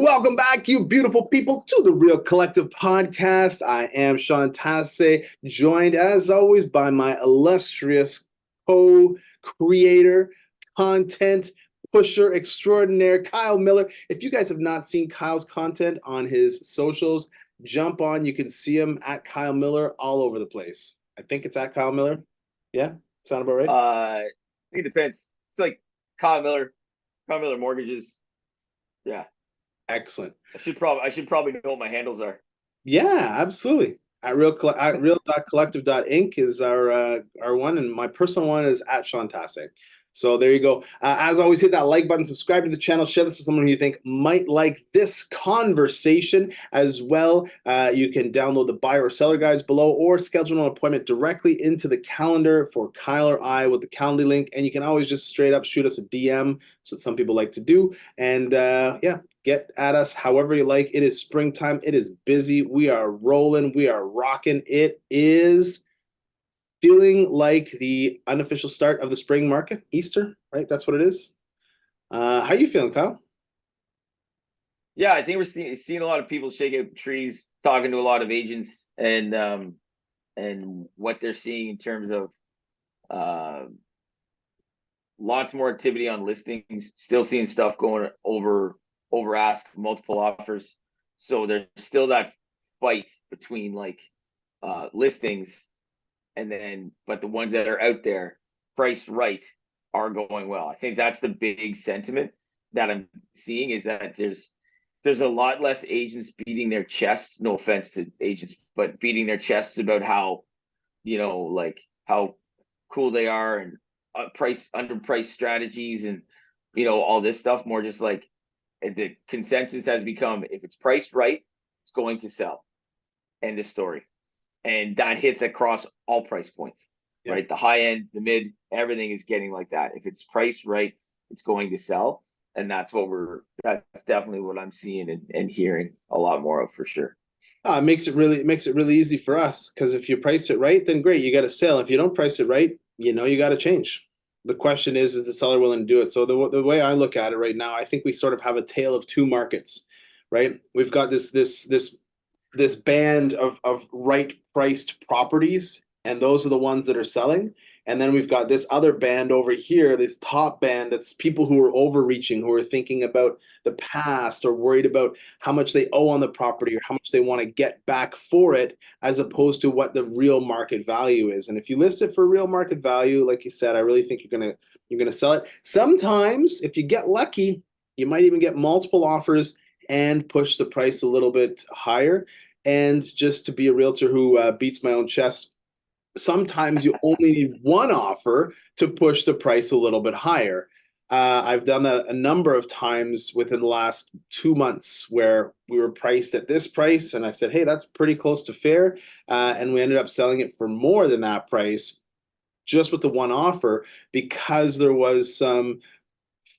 Welcome back, you beautiful people, to the Real Collective Podcast. I am Sean Tasse, joined as always by my illustrious co-creator, content pusher extraordinaire, Kyle Miller. If you guys have not seen Kyle's content on his socials, jump on. You can see him at Kyle Miller all over the place. I think it's at Kyle Miller. Yeah, sound about right? I think it depends. It's like Kyle Miller Mortgages. Yeah. Excellent. I should probably know what my handles are. Yeah, absolutely. At real.collective.inc is our one, and my personal one is at Sean Tasse. So there you go. As always, hit that like button, subscribe to the channel, share this with someone who you think might like this conversation as well. You can download the buyer or seller guides below or schedule an appointment directly into the calendar for Kyle or I with the Calendly link. And you can always just straight up shoot us a DM. That's what some people like to do. And yeah, get at us however you like. It is springtime. It is busy. We are rolling. We are rocking. It is feeling like the unofficial start of the spring market, Easter, right? That's what it is. How are you feeling, Kyle? Yeah, I think we're seeing a lot of people shake out trees, talking to a lot of agents, and what they're seeing in terms of lots more activity on listings. Still seeing stuff going over ask, multiple offers. So there's still that fight between like listings. But the ones that are out there priced right are going well. I think that's the big sentiment that I'm seeing, is that there's a lot less agents beating their chests. No offense to agents, but beating their chests about how, like how cool they are and underpriced strategies and, all this stuff. More just like the consensus has become, if it's priced right, it's going to sell. End of story. And that hits across all price points, right? The high end, the mid, everything is getting like that. If it's priced right, it's going to sell. And that's definitely what I'm seeing and hearing a lot more of, for sure. It makes it really easy for us, because if you price it right, then great, you got to sell. If you don't price it right, you got to change. The question is the seller willing to do it? So the way I look at it right now, I think we sort of have a tale of two markets, right? We've got this band of right priced properties, and those are the ones that are selling. And then we've got this other band over here, this top band, that's people who are overreaching, who are thinking about the past or worried about how much they owe on the property or how much they want to get back for it, as opposed to what the real market value is. And if you list it for real market value, like you said, I really think you're gonna sell it. Sometimes, if you get lucky, you might even get multiple offers and push the price a little bit higher. And just to be a realtor who beats my own chest, sometimes you only need one offer to push the price a little bit higher. I've done that a number of times within the last 2 months, where we were priced at this price and I said, hey, that's pretty close to fair. And we ended up selling it for more than that price just with the one offer, because there was some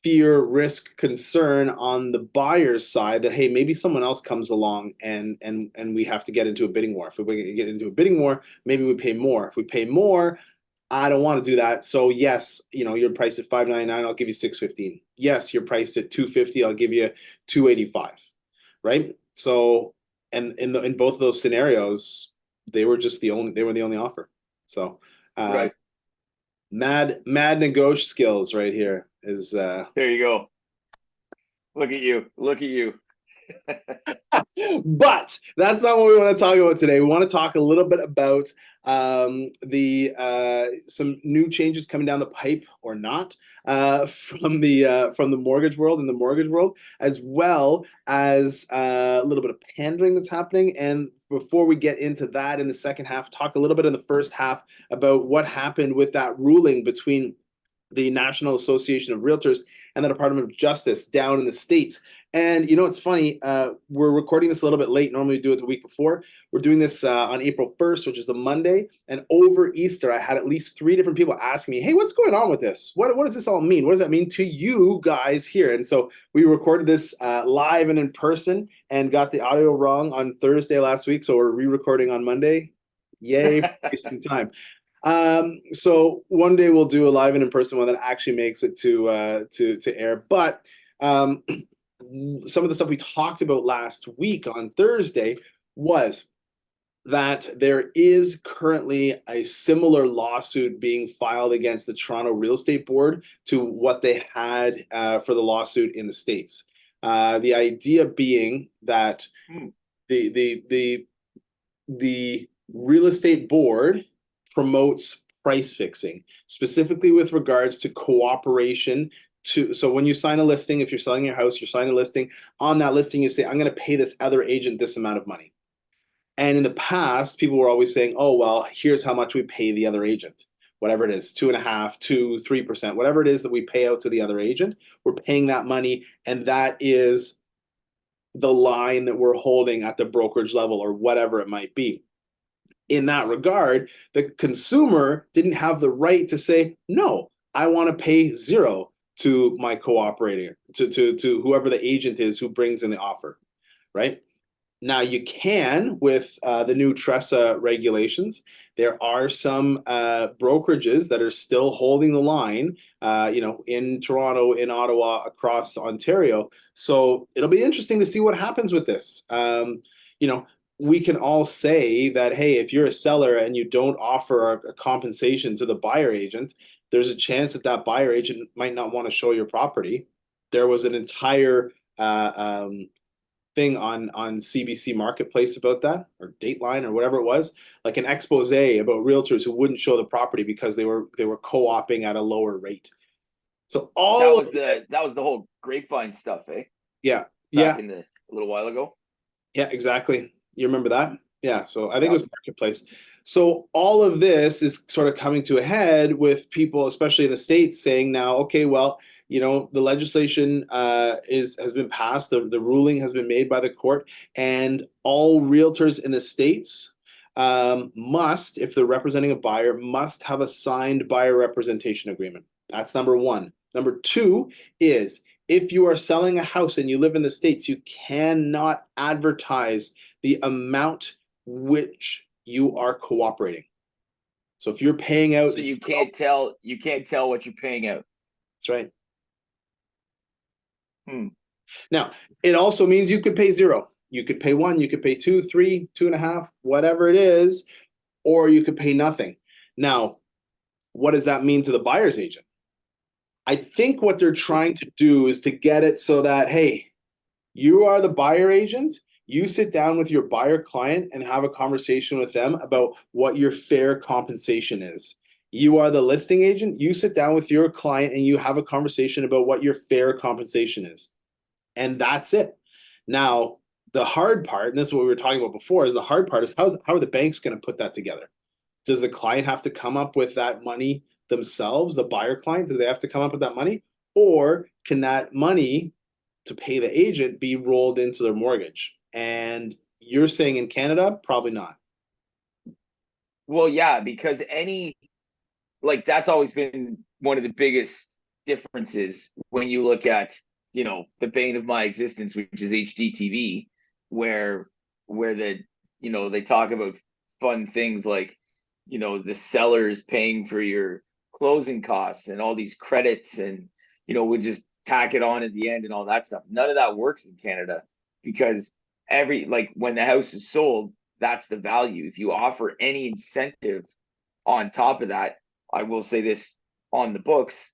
fear, risk, concern on the buyer's side that, hey, maybe someone else comes along and we have to get into a bidding war. If we get into a bidding war, maybe we pay more. If we pay more, I don't want to do that. So yes, you're priced at $599, I'll give you $615. Yes, you're priced at $250, I'll give you $285. Right? So, and in both of those scenarios, they were the only offer. So right. Mad negotiation skills right here is there you go. Look at you. But that's not what we want to talk about today. We want to talk a little bit about some new changes coming down the pipe, or not, from the mortgage world and the mortgage world, as well as a little bit of pandering that's happening. And before we get into that in the second half, talk a little bit in the first half about what happened with that ruling between the National Association of Realtors and the Department of Justice down in the States. And it's funny, we're recording this a little bit late. Normally we do it the week before. We're doing this on April 1st, which is the Monday. And over Easter, I had at least 3 different people asking me, hey, what's going on with this? What does this all mean? What does that mean to you guys here? And so we recorded this live and in person and got the audio wrong on Thursday last week. So we're re-recording on Monday. Yay, wasting time. So one day we'll do a live and in person one that actually makes it to air. But some of the stuff we talked about last week on Thursday was that there is currently a similar lawsuit being filed against the Toronto Real Estate Board to what they had for the lawsuit in the States. The idea being that the real estate board promotes price fixing, specifically with regards to cooperation. So when you sign a listing, if you're selling your house, you're signing a listing. On that listing, you say, I'm going to pay this other agent this amount of money. And in the past, people were always saying, oh, well, here's how much we pay the other agent. Whatever it is, 2.5%, 2%, 3%, whatever it is that we pay out to the other agent, we're paying that money. And that is the line that we're holding at the brokerage level or whatever it might be. In that regard, the consumer didn't have the right to say, no, I want to pay zero to my cooperator, to whoever the agent is who brings in the offer, right? Now you can with the new TRESA regulations. There are some brokerages that are still holding the line, in Toronto, in Ottawa, across Ontario. So it'll be interesting to see what happens with this. We can all say that, hey, if you're a seller and you don't offer a compensation to the buyer agent, there's a chance that that buyer agent might not want to show your property. There was an entire thing on CBC Marketplace about that, or Dateline, or whatever it was, like an expose about realtors who wouldn't show the property because they were co-oping at a lower rate. So that was the whole grapevine stuff, eh? Yeah, Back in a little while ago. Yeah, exactly. You remember that? Yeah. So I think it was Marketplace. So all of this is sort of coming to a head with people, especially in the States, saying now, okay, well, the legislation has been passed. The ruling has been made by the court, and all realtors in the States must, if they're representing a buyer, must have a signed buyer representation agreement. That's number one. Number two is, if you are selling a house and you live in the States, you cannot advertise the amount which you are cooperating. So if you're paying out, so you can't tell what you're paying out. That's right. Now, it also means you could pay zero. You could pay 1, you could pay 2, 3, 2.5, whatever it is, or you could pay nothing. Now, what does that mean to the buyer's agent? I think what they're trying to do is to get it so that, hey, you are the buyer agent. You sit down with your buyer client and have a conversation with them about what your fair compensation is. You are the listing agent. You sit down with your client and you have a conversation about what your fair compensation is. And that's it. Now, the hard part, and this is what we were talking about before, is the hard part is how are the banks going to put that together? Does the client have to come up with that money themselves, the buyer client? Do they have to come up with that money? Or can that money to pay the agent be rolled into their mortgage? And you're saying in Canada, probably not. Well, yeah, because that's always been one of the biggest differences when you look at, the bane of my existence, which is HGTV, where they talk about fun things like, the sellers paying for your closing costs and all these credits, and, we just tack it on at the end and all that stuff. None of that works in Canada, because when the house is sold, that's the value. If you offer any incentive on top of that, I will say this on the books,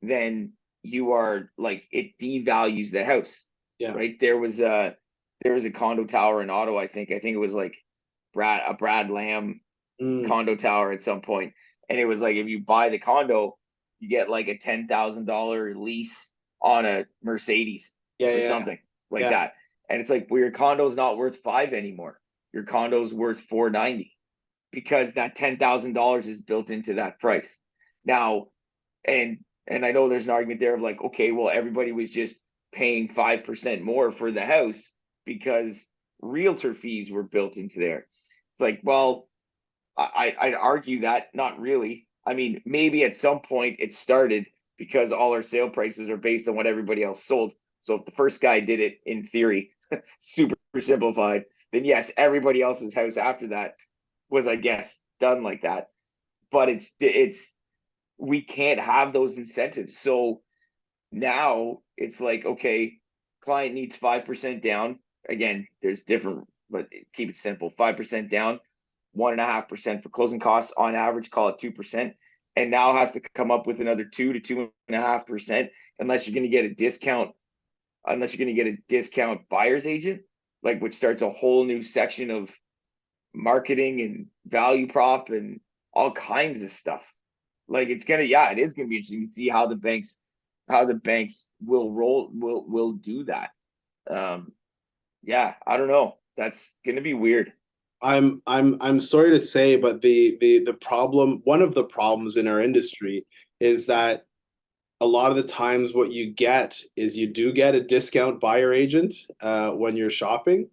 then you are it devalues the house. Yeah. Right. There was a condo tower in Ottawa. I think it was like Brad Lamb condo tower at some point. And it was like, if you buy the condo, you get like a $10,000 lease on a Mercedes or something like that. And it's like, well, your condo's not worth $5 anymore. Your condo's worth $490, because that $10,000 is built into that price. Now, and I know there's an argument there of like, okay, well, everybody was just paying 5% more for the house because realtor fees were built into there. It's like, well, I'd argue that not really. I mean, maybe at some point it started because all our sale prices are based on what everybody else sold. So if the first guy did it in theory, super simplified, then yes, everybody else's house after that was, I guess, done like that. But we can't have those incentives. So now it's like, okay, client needs 5% down. Again, there's different, but keep it simple. 5% down, 1.5% for closing costs on average, call it 2%, and now has to come up with another 2 to 2.5% unless you're going to get a discount, buyer's agent, like, which starts a whole new section of marketing and value prop and all kinds of stuff. Like, it is gonna be interesting to see how the banks will do that. Yeah, I don't know. That's gonna be weird. I'm sorry to say, but the problem, one of the problems in our industry is that a lot of the times what you get is you do get a discount buyer agent when you're shopping.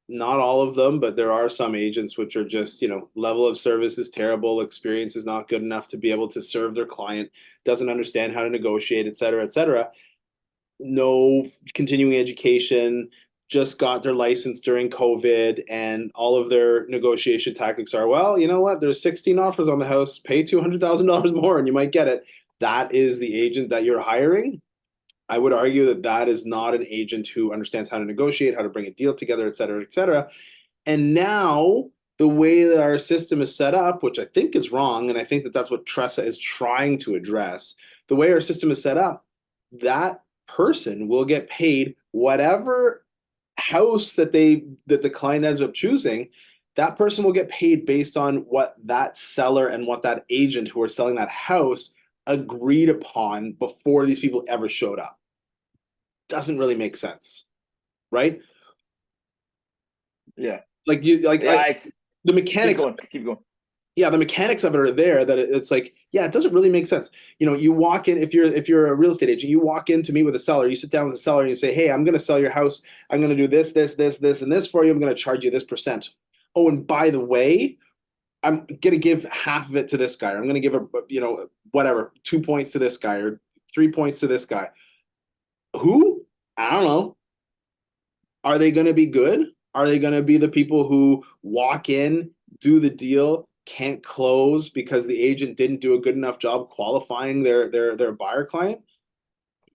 Not all of them, but there are some agents which are just, level of service is terrible, experience is not good enough to be able to serve their client, doesn't understand how to negotiate, et cetera, et cetera. No continuing education, just got their license during COVID, and all of their negotiation tactics are, well, you know what? There's 16 offers on the house, pay $200,000 more and you might get it. That is the agent that you're hiring. I would argue that that is not an agent who understands how to negotiate, how to bring a deal together, et cetera, et cetera. And now the way that our system is set up, which I think is wrong, and I think that that's what TRESA is trying to address, the way our system is set up, that person will get paid whatever house that the client ends up choosing. That person will get paid based on what that seller and what that agent who are selling that house agreed upon before these people ever showed up. Doesn't really make sense, right? Yeah. The mechanics. Keep going. Yeah, the mechanics of it are there, that it's like, yeah, it doesn't really make sense. You walk in, if you're a real estate agent, you walk in to meet with a seller, you sit down with a seller and you say, hey, I'm going to sell your house. I'm going to do this, this, this, this, and this for you. I'm going to charge you this percent. Oh, and by the way, I'm going to give half of it to this guy. Or I'm going to give whatever, 2 points to this guy or 3 points to this guy. Who? I don't know. Are they going to be good? Are they going to be the people who walk in, do the deal, can't close because the agent didn't do a good enough job qualifying their buyer client?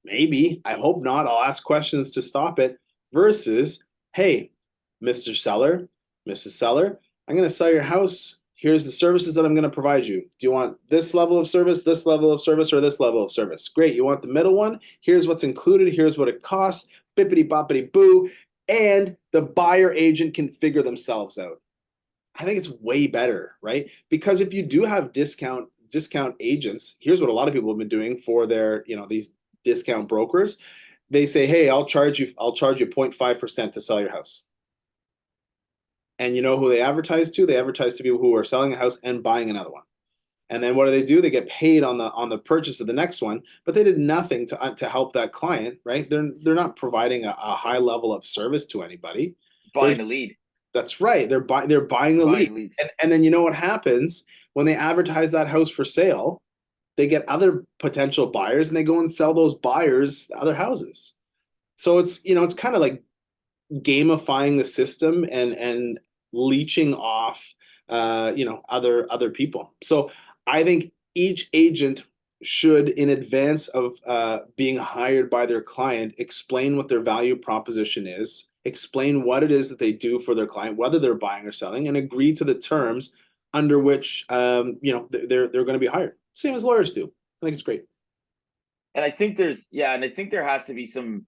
Maybe. I hope not. I'll ask questions to stop it. Versus, hey, Mr. Seller, Mrs. Seller, I'm going to sell your house. Here's the services that I'm going to provide you. Do you want this level of service, this level of service, or this level of service? Great. You want the middle one? Here's what's included. Here's what it costs. Bippity boppity boo. And the buyer agent can figure themselves out. I think it's way better, right? Because if you do have discount agents, here's what a lot of people have been doing for their, these discount brokers. They say, hey, I'll charge you 0.5% to sell your house. And you know who they advertise to? They advertise to people who are selling a house and buying another one. And then what do? They get paid on the purchase of the next one, but they did nothing to help that client, right? They're not providing a high level of service to anybody. Buying a lead. That's right. They're buying the lead. And then you know what happens when they advertise that house for sale? They get other potential buyers and they go and sell those buyers other houses. So it's kind of like gamifying the system and leeching off other people. So I think each agent should, in advance of being hired by their client, explain what their value proposition is, explain what it is that they do for their client, whether they're buying or selling, and agree to the terms under which they're going to be hired. Same as lawyers do. I think it's great. And I think there has to be some,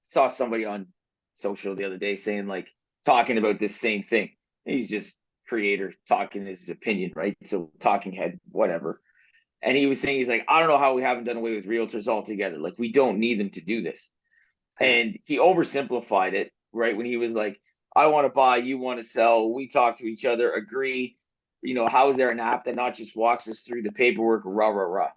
saw somebody on social the other day saying, talking about this same thing. He's just creator talking his opinion, right? So talking head, whatever. And he was saying, he's like, I don't know how we haven't done away with realtors altogether. Like, we don't need them to do this. And he oversimplified it, right? When he was like, I want to buy, you want to sell, we talk to each other, agree. How is there an app that not just walks us through the paperwork, rah, rah, rah.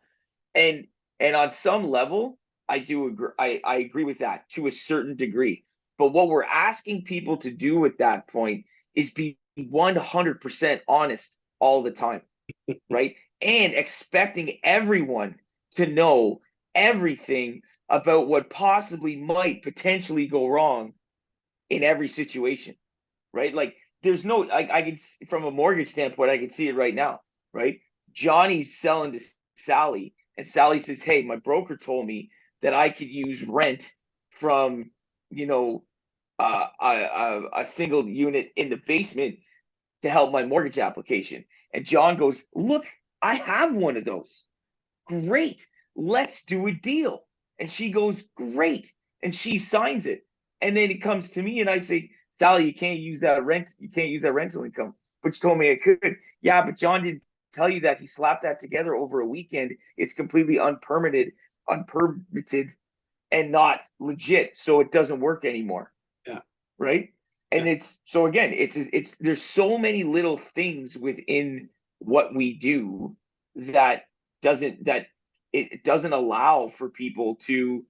And on some level, I do agree. I agree with that to a certain degree. But what we're asking people to do at that point is be 100% honest all the time, right? And expecting everyone to know everything about what possibly might potentially go wrong in every situation, right? Like, there's no, I can, from a mortgage standpoint, I can see it right now, right? Johnny's selling to Sally, and Sally says, hey, my broker told me that I could use rent from, a single unit in the basement to help my mortgage application. And John goes, look, I have one of those. Great. Let's do a deal. And she goes, great. And she signs it. And then it comes to me and I say, Sally, you can't use that rent. You can't use that rental income. But you told me I could. Yeah, but John didn't tell you that. He slapped that together over a weekend. It's completely unpermitted, and not legit. So it doesn't work anymore. Yeah. Right. And Yeah. it's there's so many little things within what we do that it doesn't allow for people to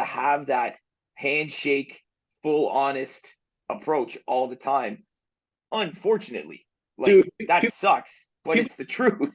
have that handshake, full honest approach all the time. Unfortunately, like, Dude, that sucks, but people, it's the truth.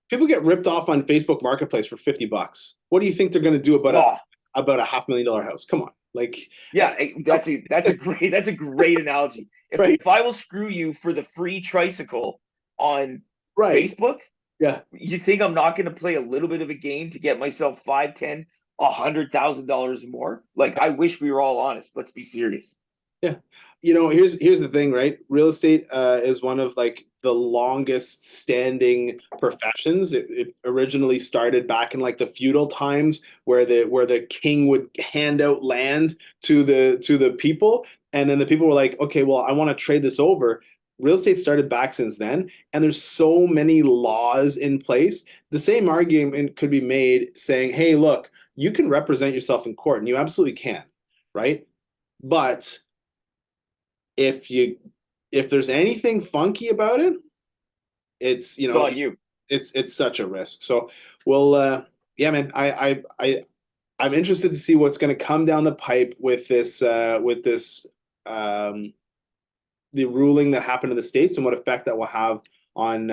people get ripped off on Facebook Marketplace for $50. What do you think they're going to do about Oh, a $500,000 house? Come on, like, yeah, that's a great analogy. right, If I will screw you for the free tricycle on right, Facebook, yeah. you think I'm not going to play a little bit of a game to get myself $5, $10, $100,000 more? Like, I wish we were all honest. Let's be serious. Yeah. Here's the thing, right? Real estate is one of like the longest standing professions. It originally started back in like the feudal times where the king would hand out land to the people, and then the people were like, okay, well, I want to trade this over. Real estate started back since then, and there's so many laws in place. The same argument could be made saying, hey, look, you can represent yourself in court, and you absolutely can, right? But if there's anything funky about it, it's It's on you. it's such a risk. So we'll yeah, man, I'm interested to see what's going to come down the pipe with this the ruling that happened in the States and what effect that will have on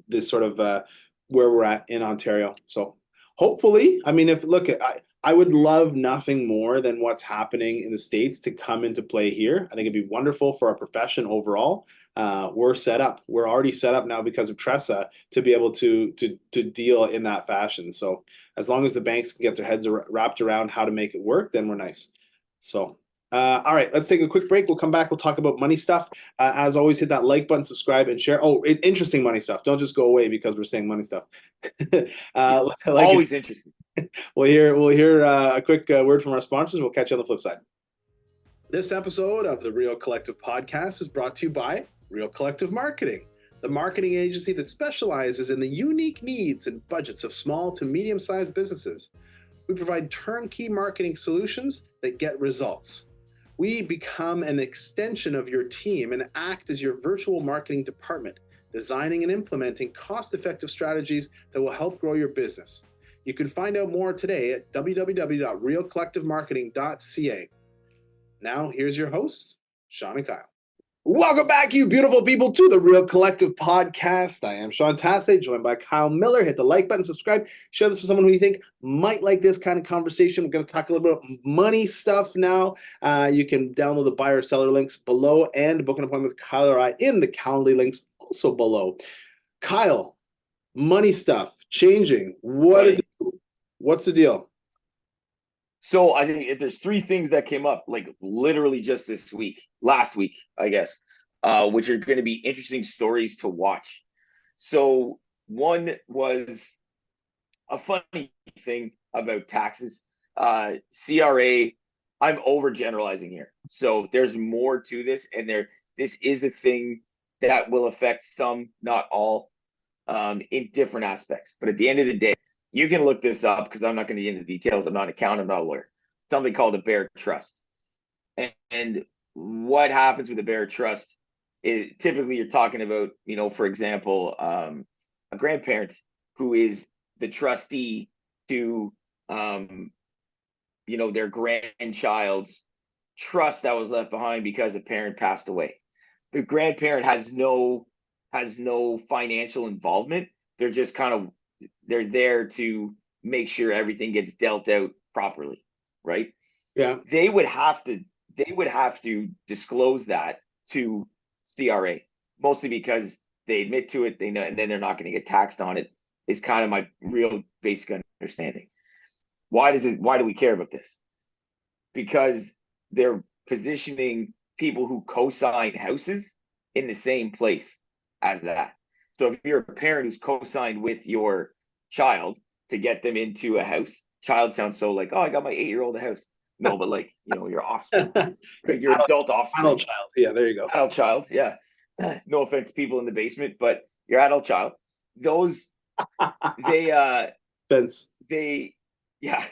this sort of where we're at in Ontario. So hopefully, I mean, I would love nothing more than what's happening in the States to come into play here. I think it'd be wonderful for our profession overall. We're set up. We're already set up now because of TRESA to be able to deal in that fashion. So as long as the banks can get their heads wrapped around how to make it work, then we're nice. So all right, let's take a quick break. We'll come back. We'll talk about money stuff. As always, hit that like button, subscribe, and share. Oh, interesting money stuff. Don't just go away because we're saying money stuff. Always interesting. We'll hear a quick word from our sponsors. We'll catch you on the flip side. This episode of the Real Collective Podcast is brought to you by Real Collective Marketing, the marketing agency that specializes in the unique needs and budgets of small to medium-sized businesses. We provide turnkey marketing solutions that get results. We become an extension of your team and act as your virtual marketing department, designing and implementing cost-effective strategies that will help grow your business. You can find out more today at www.realcollectivemarketing.ca. Now, here's your hosts, Sean and Kyle. Welcome back, you beautiful people, to the Real Collective Podcast. I am Sean Tasse, joined by Kyle Miller. Hit the like button, subscribe, share this with someone who you think might like this kind of conversation. We're going to talk a little bit about money stuff now. You can download the buyer or seller links below and book an appointment with Kyle or I in the Calendly links also below. Kyle, money stuff, changing. What's the deal? So I think there's three things that came up, like literally just last week, I guess, which are going to be interesting stories to watch. So one was a funny thing about taxes. CRA, I'm overgeneralizing here. So there's more to this, and this is a thing that will affect some, not all, in different aspects. But at the end of the day, you can look this up because I'm not going to get into details. I'm not an accountant, I'm not a lawyer. Something called a bear trust. And what happens with a bear trust is typically you're talking about, for example, a grandparent who is the trustee to, their grandchild's trust that was left behind because a parent passed away. The grandparent has no financial involvement. They're just they're there to make sure everything gets dealt out properly, right? Yeah. They would have to disclose that to CRA, mostly because they admit to it, they know, and then they're not going to get taxed on it. is kind of my real basic understanding. Why do we care about this? Because they're positioning people who co-sign houses in the same place as that. So if you're a parent who's co-signed with your child to get them into a house, child sounds so like, oh, I got my 8-year-old a house. No, but like, your offspring, right? Your adult offspring. Adult child. Yeah, there you go. Adult child, yeah. No offense, people in the basement, but your adult child, those they Fence. they yeah,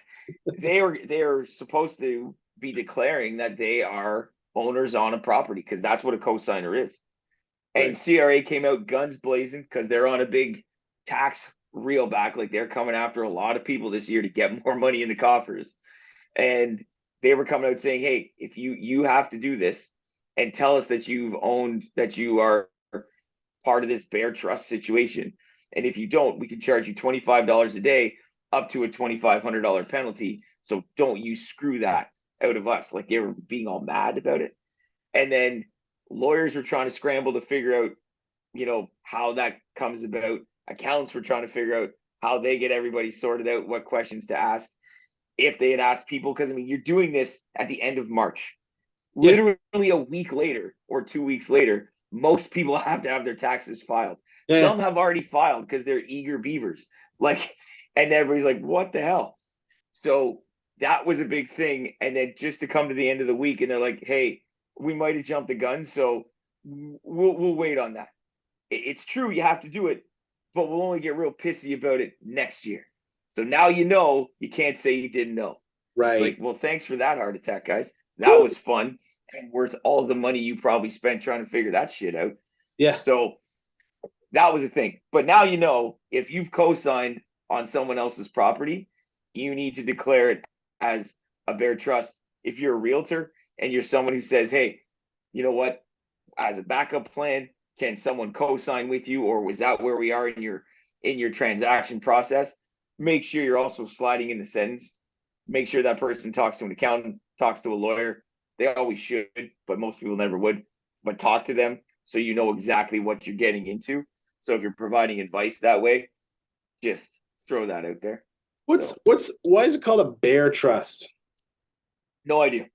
they are supposed to be declaring that they are owners on a property because that's what a cosigner is. And Right. CRA came out guns blazing because they're on a big tax reel back. Like they're coming after a lot of people this year to get more money in the coffers. And they were coming out saying, hey, if you have to do this and tell us that you are part of this bear trust situation. And if you don't, we can charge you $25 a day up to a $2,500 penalty. So don't you screw that out of us. Like they were being all mad about it. And then lawyers were trying to scramble to figure out, how that comes about. Accountants were trying to figure out how they get everybody sorted out, what questions to ask. If they had asked people, because you're doing this at the end of March. Yeah. Literally a week later or 2 weeks later, most people have to have their taxes filed. Yeah. Some have already filed because they're eager beavers. Like, and everybody's like, what the hell? So that was a big thing. And then just to come to the end of the week and they're like, hey, we might have jumped the gun. So we'll wait on that. It's true, you have to do it, but we'll only get real pissy about it next year. So now you can't say you didn't know. Right. Like, well, thanks for that heart attack, guys. That was fun and worth all the money you probably spent trying to figure that shit out. Yeah. So that was a thing. But now if you've co-signed on someone else's property, you need to declare it as a bare trust. If you're a realtor and you're someone who says, hey, you know what, as a backup plan, can someone co-sign with you, or was that where we are in your transaction process? Make sure you're also sliding in the sentence. Make sure that person talks to an accountant, talks to a lawyer. They always should, but most people never would. But talk to them so you know exactly what you're getting into. So if you're providing advice that way, just throw that out there. Why is it called a bear trust? No idea.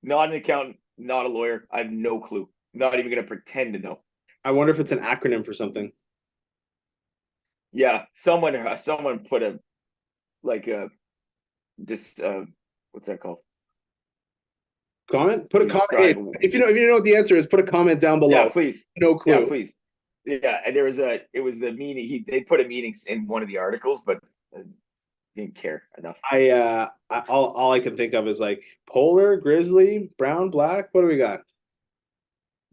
Not an accountant, not a lawyer. I have no clue. Not even going to pretend to know. I wonder if it's an acronym for something. Yeah, someone put what's that called? Comment? Put a comment. If you know what the answer is, put a comment down below. Yeah, please. No clue. Yeah, please. Yeah, and it was the meaning. They put a meaning in one of the articles, but I didn't care enough. All I can think of is like polar, grizzly, brown, black. What do we got?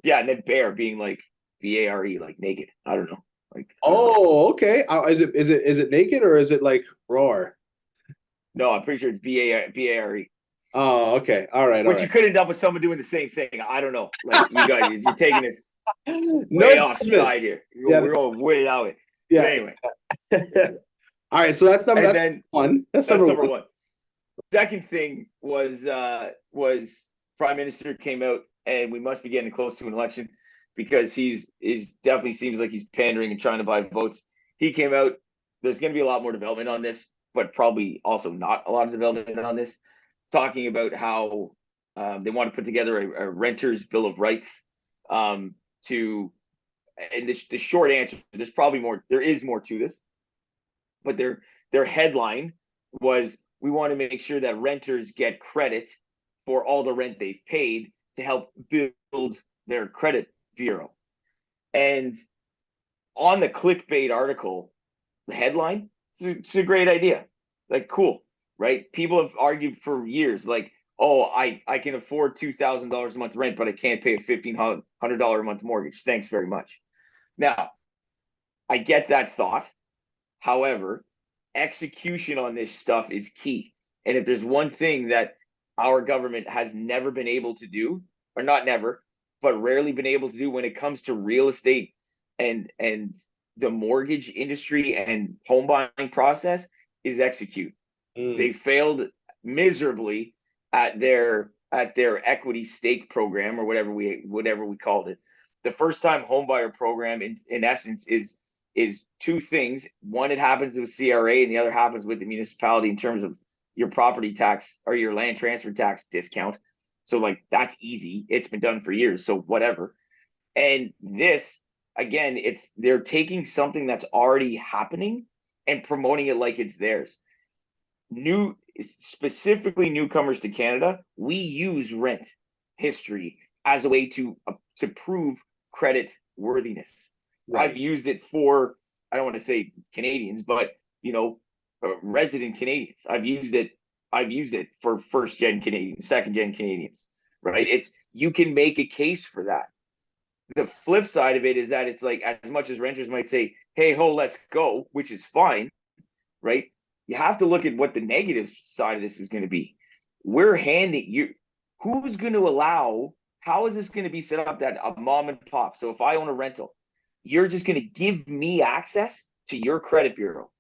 Yeah, and then bear being like BARE, like naked. I don't know. Like, okay. Is it naked or is it like roar? No, I'm pretty sure it's BARE. Oh, okay. All right. Which you could end up with someone doing the same thing. I don't know. Like you're taking this way offside here. We're going way out. Yeah. But anyway. All right. So that's number one. That's number one. Second thing was Prime Minister came out, and we must be getting close to an election because he's definitely seems like he's pandering and trying to buy votes. He came out. There's going to be a lot more development on this, but probably also not a lot of development on this. Talking about how they want to put together a renters' bill of rights and the short answer, there's probably more. There is more to this, but their headline was, we want to make sure that renters get credit for all the rent they've paid to help build their credit bureau. And on the clickbait article, the headline, it's a great idea. Like, cool, right? People have argued for years, like, oh, I can afford $2,000 a month rent, but I can't pay a $1,500 a month mortgage. Thanks very much. Now, I get that thought. However, execution on this stuff is key. And if there's one thing that our government has never been able to do, or not never, but rarely been able to do when it comes to real estate and the mortgage industry and home buying process, is execute. They failed miserably at their equity stake program, or whatever we called it. The first time home buyer program in essence is is two things. One, it happens with CRA, and the other happens with the municipality in terms of your property tax or your land transfer tax discount. So like that's easy. It's been done for years. So whatever. And this, again, they're taking something that's already happening and promoting it like it's theirs. Specifically newcomers to Canada, we use rent history as a way to prove credit worthiness. Right. I've used it for, I don't want to say Canadians, but resident Canadians. I've used it for first gen Canadians, second gen Canadians. Right? You can make a case for that. The flip side of it is that it's like, as much as renters might say, hey ho, let's go, which is fine, right? You have to look at what the negative side of this is going to be. We're handing you, who's going to allow, how is this going to be set up that a mom and pop? So if I own a rental, you're just going to give me access to your credit bureau.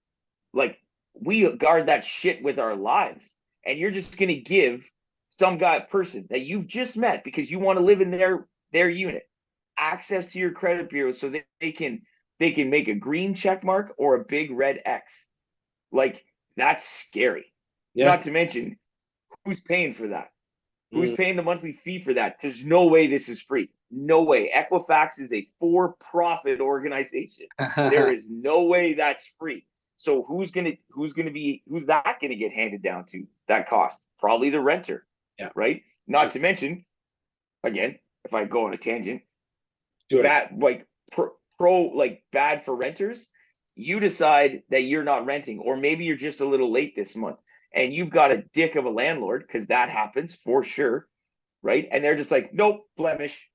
Like, we guard that shit with our lives. And you're just going to give some person that you've just met because you want to live in their unit access to your credit bureau so that they can make a green check mark or a big red X. Like, that's scary. Yeah. Not to mention, who's paying for that? Who's paying the monthly fee for that? There's no way this is free. No way. Equifax is a for-profit organization. There is no way that's free. So who's that gonna get handed down to, that cost? Probably the renter. Yeah. Right? Not to mention, again, if I go on a tangent, bad for renters. You decide that you're not renting, or maybe you're just a little late this month and you've got a dick of a landlord, because that happens for sure, right? And they're just like, nope, blemish.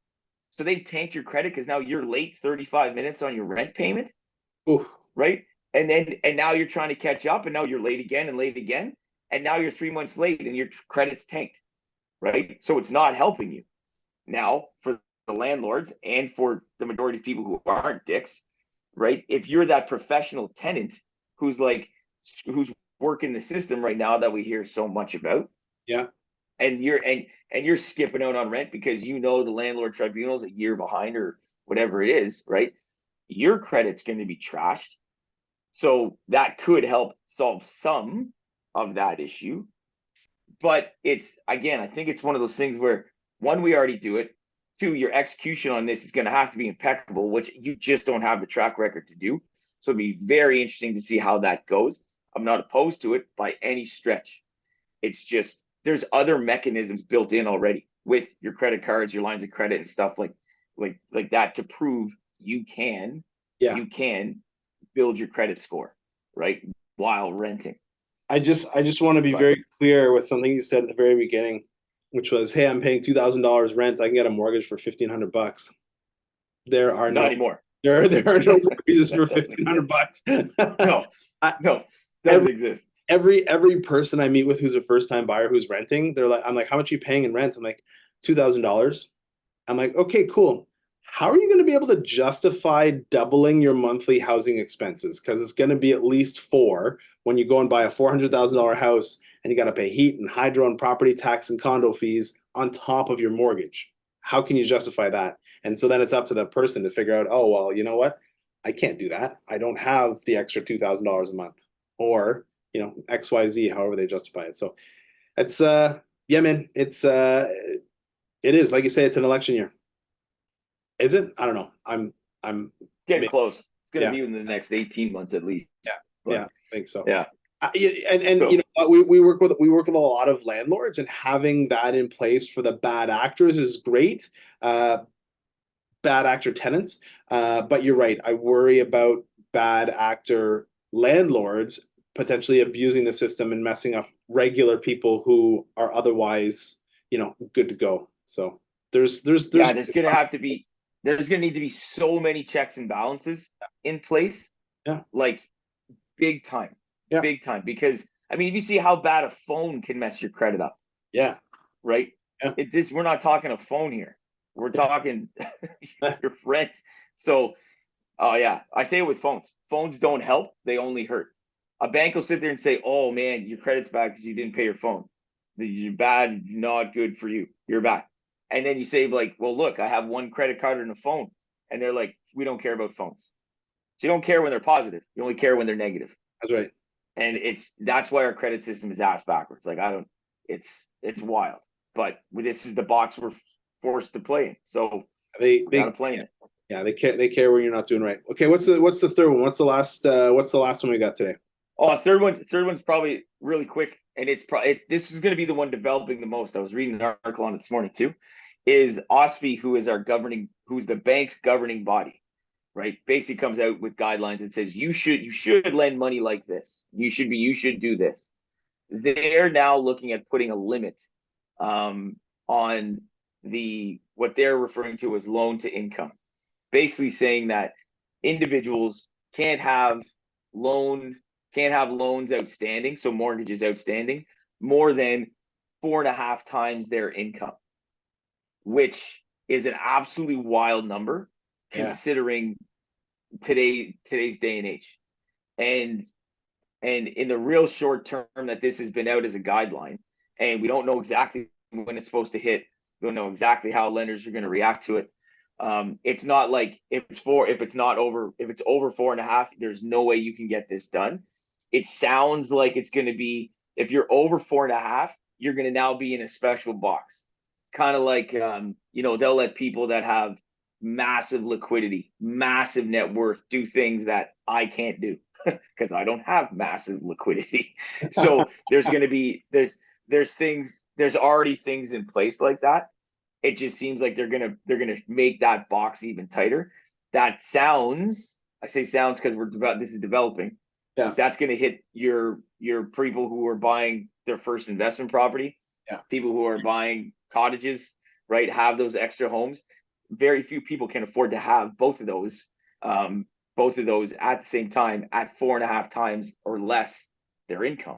So they tanked your credit because now you're late 35 minutes on your rent payment. Oof. Right? And now you're trying to catch up, and now you're late again, and now you're 3 months late and your credit's tanked, right? So it's not helping you. Now, for the landlords and for the majority of people who aren't dicks, right? If you're that professional tenant who's working the system right now that we hear so much about, yeah, and you're skipping out on rent because the landlord tribunal is a year behind or whatever it is, right? Your credit's going to be trashed. So that could help solve some of that issue. But I think it's one of those things where, one, we already do it. Two, your execution on this is going to have to be impeccable, which you just don't have the track record to do. So it'd be very interesting to see how that goes. I'm not opposed to it by any stretch. It's just, there's other mechanisms built in already with your credit cards, your lines of credit and stuff like that to prove you can build your credit score, right, while renting. I just want to be very clear with something you said at the very beginning, which was, hey, I'm paying $2,000 rent. I can get a mortgage for $1,500. There are not anymore. There are no mortgages for $1,500. No, doesn't exist. Every person I meet with who's a first time buyer who's renting, I'm like, how much are you paying in rent? I'm like, $2,000. I'm like, okay, cool. How are you going to be able to justify doubling your monthly housing expenses? Because it's going to be at least $4,000 when you go and buy a $400,000 house and you got to pay heat and hydro and property tax and condo fees on top of your mortgage. How can you justify that? And so then it's up to the person to figure out, oh, well, you know what? I can't do that. I don't have the extra $2,000 a month, or, XYZ, however they justify it. So it's, yeah, man, it is, like you say, it's an election year. Is it? I don't know. It's getting close. It's going to be in the next 18 months at least. Yeah. But, yeah, I think so. Yeah. And so, we work with a lot of landlords, and having that in place for the bad actors is great. Bad actor tenants. But you're right. I worry about bad actor landlords potentially abusing the system and messing up regular people who are otherwise, good to go. So there's going to need to be so many checks and balances in place. Yeah. Like, big time. Yeah. Big time. Because, if you see how bad a phone can mess your credit up. Yeah. Right? Yeah. We're not talking a phone here. We're talking your rent. So, I say it with phones. Phones don't help. They only hurt. A bank will sit there and say, oh, man, your credit's bad because you didn't pay your phone. You're bad, not good for you. You're bad. And then you say, like, well, look, I have one credit card and a phone. And they're like, we don't care about phones. So you don't care when they're positive. You only care when they're negative. That's right. And that's why our credit system is ass backwards. Like it's wild. But this is the box we're forced to play in. So They we gotta play in it. Yeah, they care when you're not doing right. Okay, what's the third one? What's the last one we got today? Oh, third one's probably really quick, and it's probably this is going to be the one developing the most. I was reading an article on it this morning too. Is OSFI, who's the bank's governing body, right? Basically comes out with guidelines and says you should lend money like this. You should do this. They're now looking at putting a limit on what they're referring to as loan to income, basically saying that individuals can't have loans outstanding, so mortgages outstanding, more than 4.5 times their income, which is an absolutely wild number considering today's day and age. And in the real short term that this has been out as a guideline, and we don't know exactly when it's supposed to hit, we don't know exactly how lenders are going to react to it. It's not like if it's over 4.5, there's no way you can get this done. It sounds like it's going to be, if you're over 4.5, you're going to now be in a special box. It's kind of like, they'll let people that have massive liquidity, massive net worth do things that I can't do because I don't have massive liquidity. So there's already things in place like that. It just seems like they're gonna make that box even tighter. That sounds, I say sounds because this is developing. Yeah. That's gonna hit your people who are buying their first investment property. Yeah. People who are buying cottages, right? Have those extra homes. Very few people can afford to have both of those at the same time at 4.5 times or less their income,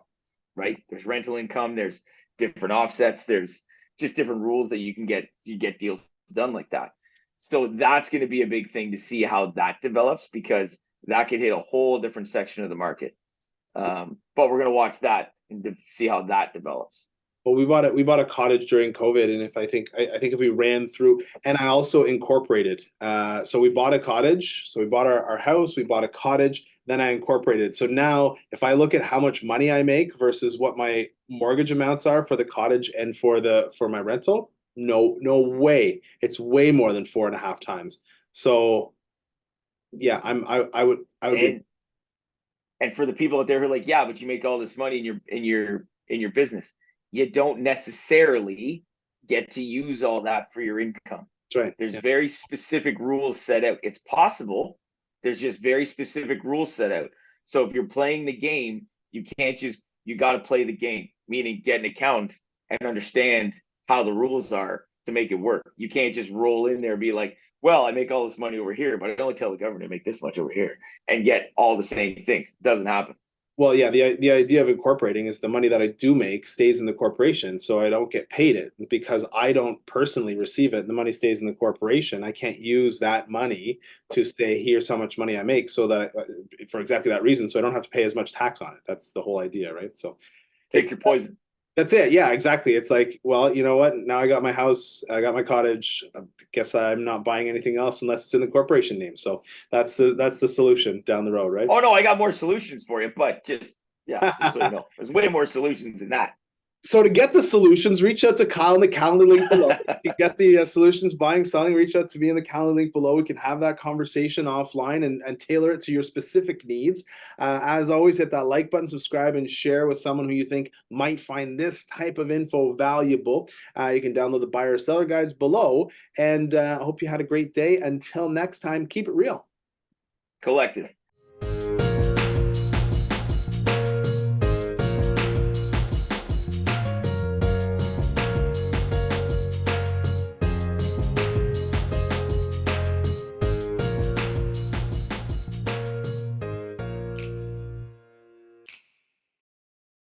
right? There's rental income, there's different offsets, there's just different rules that you get deals done like that. So that's going to be a big thing to see how that develops, because that could hit a whole different section of the market. But we're going to watch that and see how that develops. Well, we bought a cottage during COVID, and I think if we ran through, and I also incorporated. So we bought a cottage. So we bought our house. We bought a cottage. Then I incorporated. So now, if I look at how much money I make versus what my mortgage amounts are for the cottage and for my rental, no way. It's way more than 4.5 times. So yeah, I would be. And for the people out there who are like, yeah, but you make all this money in your business, you don't necessarily get to use all that for your income. That's right. There's very specific rules set out. It's possible. There's just very specific rules set out. So if you're playing the game, you got to play the game, meaning get an account and understand how the rules are to make it work. You can't just roll in there and be like, well, I make all this money over here, but I only tell the government to make this much over here and get all the same things. It doesn't happen. Well, yeah, the idea of incorporating is the money that I do make stays in the corporation, so I don't get paid it because I don't personally receive it. The money stays in the corporation. I can't use that money to say, here's how much money I make, so that for exactly that reason, so I don't have to pay as much tax on it. That's the whole idea, right? So pick your poison. That's it. Yeah, exactly. It's like, well, you know what? Now I got my house, I got my cottage. I guess I'm not buying anything else unless it's in the corporation name. So that's the solution down the road, right? Oh no, I got more solutions for you, but just so you know, there's way more solutions than that. So to get the solutions, reach out to Kyle in the calendar link below. You get the solutions, buying, selling, reach out to me in the calendar link below. We can have that conversation offline and tailor it to your specific needs. As always, hit that like button, subscribe, and share with someone who you think might find this type of info valuable. You can download the buyer or seller guides below. And I hope you had a great day. Until next time, keep it real. Collective.